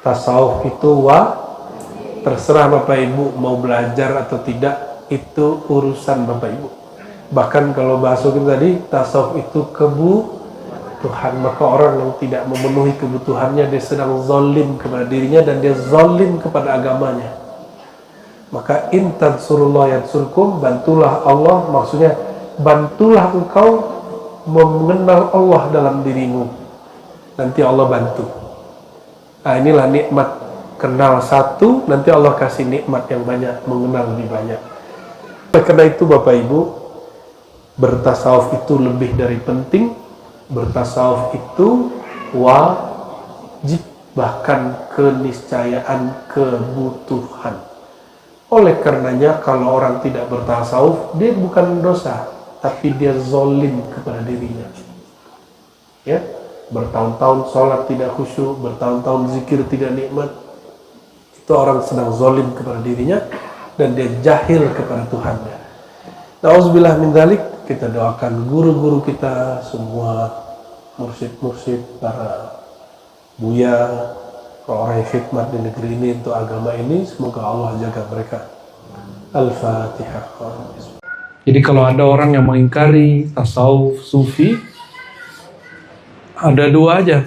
Tasawuf itu terserah Bapak Ibu mau belajar atau tidak, itu urusan Bapak Ibu. Bahkan kalau bahasa kita tadi, tasawuf itu kebutuhan. Maka orang yang tidak memenuhi kebutuhannya, dia sedang zalim kepada dirinya dan dia zalim kepada agamanya. Maka in tansurullah yansurkum, bantulah Allah, maksudnya bantulah engkau mengenal Allah dalam dirimu, nanti Allah bantu. Nah, inilah nikmat kenal satu, nanti Allah kasih nikmat yang banyak, mengenal lebih banyak. Karena itu Bapak Ibu, bertasawuf itu lebih dari penting, bertasawuf itu wajib, bahkan keniscayaan, kebutuhan. Oleh karenanya kalau orang tidak bertasawuf, dia bukan dosa, tapi dia zalim kepada dirinya. Ya, bertahun-tahun sholat tidak khusyuk, bertahun-tahun zikir tidak nikmat, itu orang sedang zalim kepada dirinya dan dia jahil kepada Tuhannya. Nauzubillah min dzalik. Kita doakan guru-guru kita semua, mursyid-mursyid, para buya, orang yang khidmat di negeri ini untuk agama ini, semoga Allah jaga mereka. Al-Fatihah. Jadi kalau ada orang yang mengingkari tasawuf sufi, ada dua aja.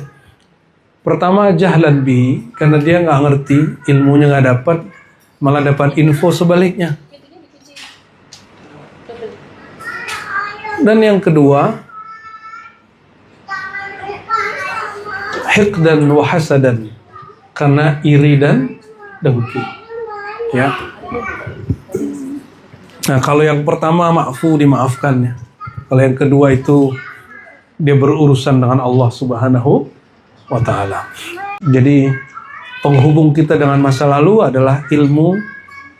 Pertama, jahlan bi, karena dia nggak ngerti, ilmunya nggak dapat, malah dapat info sebaliknya. Dan yang kedua, hiqdan wa hasadan, karena iri dan dengki. Ya. Nah, kalau yang pertama ma'fu, dimaafkan ya. Kalau yang kedua itu dia berurusan dengan Allah Subhanahu wa ta'ala. Jadi penghubung kita dengan masa lalu adalah ilmu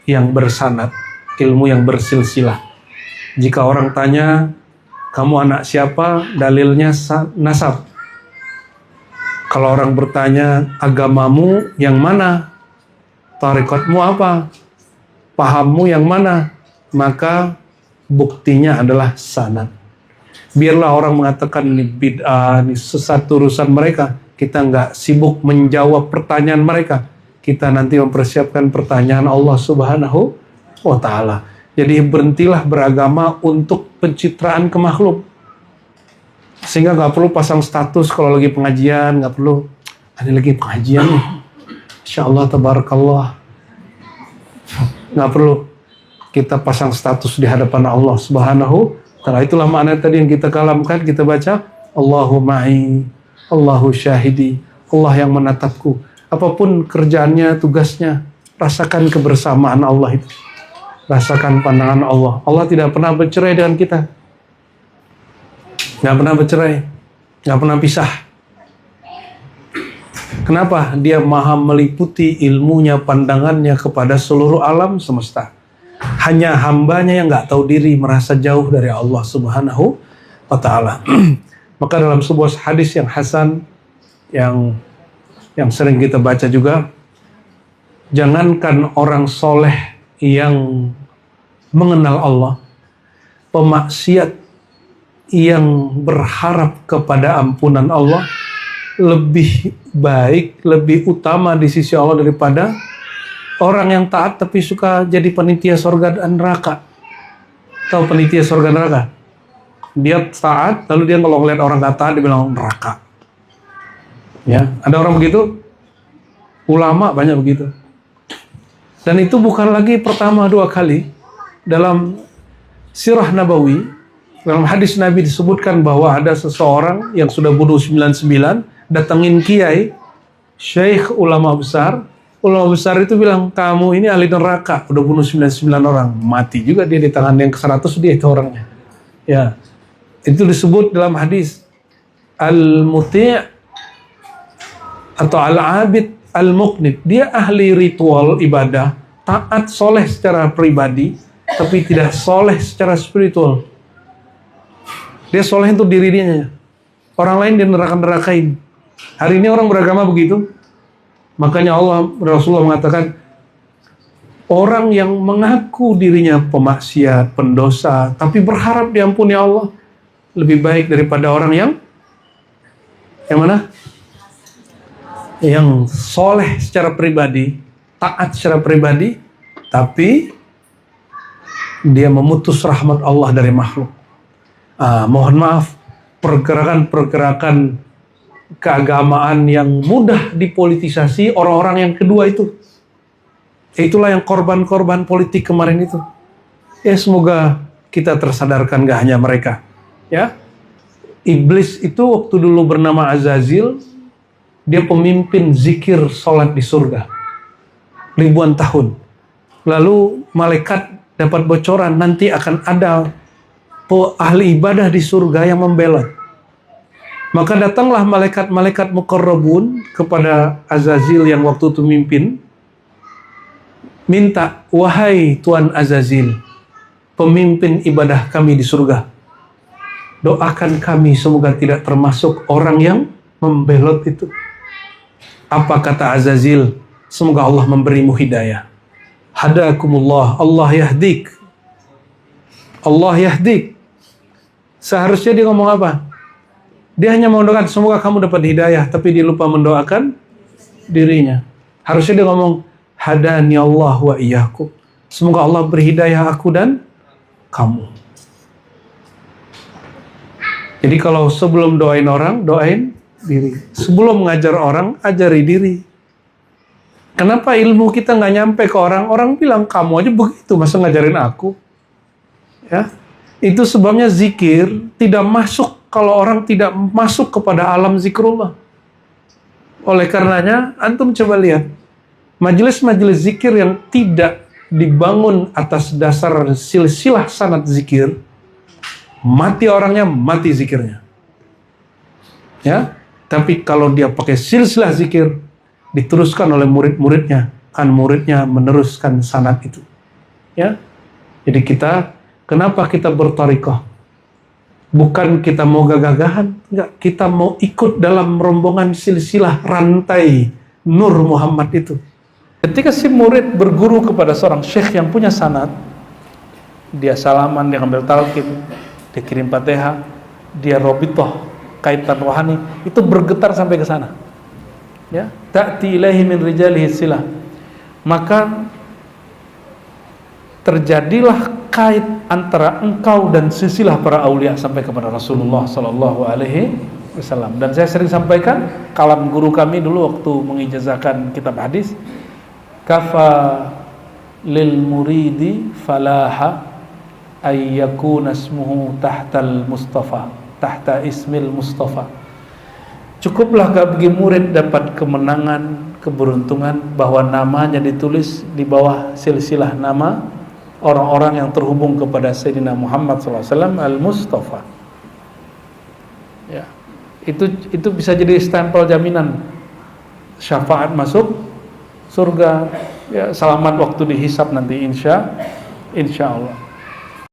yang bersanad, ilmu yang bersilsilah. Jika orang tanya, kamu anak siapa? Dalilnya nasab. Kalau orang bertanya, agamamu yang mana? Tarikatmu apa? Pahammu yang mana? Maka buktinya adalah sanad. Biarlah orang mengatakan ini bid'ah, ini sesat urusan mereka. Kita nggak sibuk menjawab pertanyaan mereka. Kita nanti mempersiapkan pertanyaan Allah Subhanahu wa ta'ala. Jadi berhentilah beragama untuk pencitraan ke makhluk. Sehingga nggak perlu pasang status kalau lagi pengajian, nggak perlu. Ini lagi pengajian nih, Insya Allah, tabarakallah. Nggak perlu kita pasang status di hadapan Allah Subhanahu. Karena itulah makna tadi yang kita kalamkan, kita baca, Allahu ma'i, Allahu syahidi, Allah yang menatapku. Apapun kerjaannya, tugasnya, rasakan kebersamaan Allah itu. Rasakan pandangan Allah. Allah tidak pernah bercerai dengan kita. Nggak pernah bercerai, nggak pernah pisah. Kenapa? Dia maha meliputi ilmunya, pandangannya kepada seluruh alam semesta. Hanya hambanya yang nggak tahu diri, merasa jauh dari Allah Subhanahu wa ta'ala. Maka dalam sebuah hadis yang hasan, yang sering kita baca juga, jangankan orang soleh yang mengenal Allah, pemaksiat yang berharap kepada ampunan Allah lebih baik, lebih utama di sisi Allah daripada orang yang taat tapi suka jadi panitia surga dan neraka. Tahu panitia surga dan neraka? Dia taat, lalu dia kalau ngeliat orang nggak taat, dia bilang neraka. Ya, ada orang begitu. Ulama banyak begitu. Dan itu bukan lagi pertama dua kali. Dalam sirah Nabawi, dalam hadis Nabi disebutkan bahwa ada seseorang yang sudah bunuh 99, datangin kiai, syekh, ulama besar. Ulama besar itu bilang, kamu ini ahli neraka, udah bunuh 99 orang. Mati juga dia di tangan yang ke-100, dia itu orangnya. Ya, itu disebut dalam hadis al-muti' atau al-abid al-muqnid. Dia ahli ritual ibadah, taat, soleh secara pribadi, tapi tidak soleh secara spiritual. Dia soleh untuk diri dia. Orang lain dia neraka-nerakain. Hari ini orang beragama begitu. Makanya Rasulullah mengatakan, orang yang mengaku dirinya pemaksiat, pendosa, tapi berharap diampuni Allah, lebih baik daripada orang yang mana? yang soleh secara pribadi, taat secara pribadi, tapi dia memutus rahmat Allah dari makhluk. Mohon maaf, pergerakan-pergerakan keagamaan yang mudah dipolitisasi orang-orang yang kedua itu. Itulah yang korban-korban politik kemarin itu. Ya, semoga kita tersadarkan, gak hanya mereka. Ya, iblis itu waktu dulu bernama Azazil, dia pemimpin zikir sholat di surga ribuan tahun. Lalu malaikat dapat bocoran nanti akan ada ahli ibadah di surga yang membelot. Maka datanglah malaikat-malaikat muqarrabun kepada Azazil yang waktu itu mimpin, minta, wahai Tuan Azazil, pemimpin ibadah kami di surga, doakan kami semoga tidak termasuk orang yang membelot itu. Apa kata Azazil? Semoga Allah memberimu hidayah. Hadakumullah, Allah yahdik. Allah yahdik. Seharusnya dia ngomong apa? Dia hanya mendoakan semoga kamu dapat hidayah, tapi dia lupa mendoakan dirinya. Harusnya dia ngomong hadani Allah wa iyyakum. Semoga Allah berhidayah aku dan kamu. Jadi kalau sebelum doain orang, doain diri. Sebelum mengajar orang, ajari diri. Kenapa ilmu kita nggak nyampe ke orang? Orang bilang kamu aja begitu, masa ngajarin aku? Ya, itu sebabnya zikir tidak masuk kalau orang tidak masuk kepada alam zikrullah. Oleh karenanya, antum coba lihat majelis-majelis zikir yang tidak dibangun atas dasar silsilah sanad zikir, mati orangnya, mati zikirnya. Ya, tapi kalau dia pakai silsilah zikir, diteruskan oleh murid-muridnya, kan muridnya meneruskan sanad itu. Ya, jadi kenapa kita berthariqah? Bukan kita mau gagah-gagahan, enggak, kita mau ikut dalam rombongan silsilah rantai Nur Muhammad itu. Ketika si murid berguru kepada seorang syekh yang punya sanad, dia salaman, dia ambil talqin, dia kirim Fatihah, dia robitoh, kaitan rohani, itu bergetar sampai ke sana. Ya, ta'ti ilaihi min rijalihi silah. Maka terjadilah kait antara engkau dan silsilah para aulia sampai kepada Rasulullah sallallahu alaihi wasallam. Dan saya sering sampaikan kalam guru kami dulu waktu mengijazahkan kitab hadis, kafa lil muridi falaha ay yakuna ismuhu tahtal mustafa, tahta ismil mustafa. Cukuplah bagi murid dapat kemenangan, keberuntungan bahwa namanya ditulis di bawah silsilah nama orang-orang yang terhubung kepada Sayyidina Muhammad SAW Al-Mustafa. Ya, itu bisa jadi stempel jaminan syafaat masuk surga, ya, selamat waktu dihisab nanti insya Allah.